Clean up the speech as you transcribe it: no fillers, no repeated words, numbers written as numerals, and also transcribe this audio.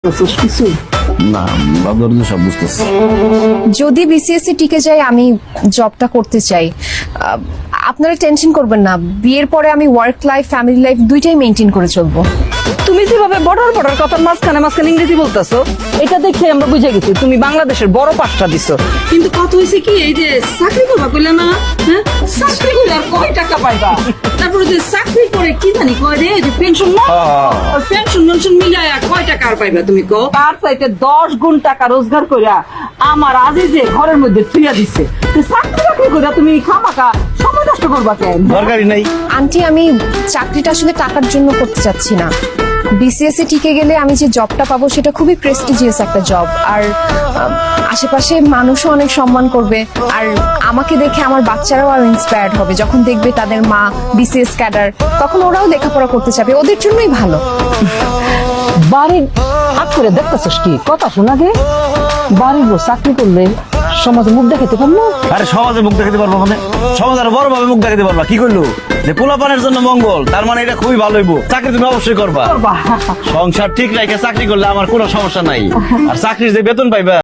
বুঝতেছিস কিছু? না বাবুর তো সব বুঝতেছি। যদি বিসিএসসি টিকে যায় আমি জবটা করতে চাই। আপনারা টেনশন করবেন না, বিয়ের পরে আমি ওয়ার্ক লাইফ ফ্যামিলি লাইফ দুইটাই মেনটেন করে চলবো। তুমি যেভাবে বর্ডার বর্ডার কথার মাঝখানে মাঝখানে ইংরেজি বলতেছো, এটা দেখে আমরা বুঝে গেছি তুমি বাংলাদেশের বড় পাঠটা দিছো। কিন্তু কত হয়েছে কি, এই যে চাকরি করবা কইলে না, হ্যাঁ চাকরি করলে আর কয় টাকা পাইবা? তারপরে যে চাকরি করে কি জানি কয় রে, যে পেনশন না, পেনশন মেনশন মিলায়া কয় টাকা আর পাইবা তুমি কো? তার চাইতে 10 গুণ টাকা রোজগার কইরা আমার আজিজে ঘরের মধ্যে থুইয়া দিছে। তো চাকরি বাকরি কইরা তুমি খামাকা সময় নষ্ট করবা কেন? দরকারই নাই। আন্টি, আমি চাকরিটা আসলে টাকার জন্য করতে চাচ্ছি না। বিসিএসসি টিকে গেলে আমি যে জবটা পাবো সেটা খুবই প্রেস্টিজিয়াস একটা জব, আর আশেপাশে মানুষও অনেক সম্মান করবে, আর আমাকে দেখে আমার বাচ্চারাও আরো ইন্সপায়ার্ড হবে। যখন দেখবে তাদের মা বিসিএস ক্যাডার, তখন ওরাও লেখাপড়া করতে চাবে, ওদের জন্যই ভালো। বাড়ির হাত করে দেখতেছিস কি? কথা শোনা গে, বাড়ির লোক চাকরি করলে সমাজে মুখ দেখাতে পারবো? আরে সমাজে মুখ দেখাতে পারবো মানে সমাজ আরো বড় ভাবে মুখ দেখাতে পারবা। কি করলো যে পোলাপানের জন্য মঙ্গল, তার মানে এটা খুবই ভালো হইব। চাকরি তুমি অবশ্যই করবা। সংসার ঠিক রেখে চাকরি করলে আমার কোনো সমস্যা নাই। আর চাকরির যে বেতন পাইবা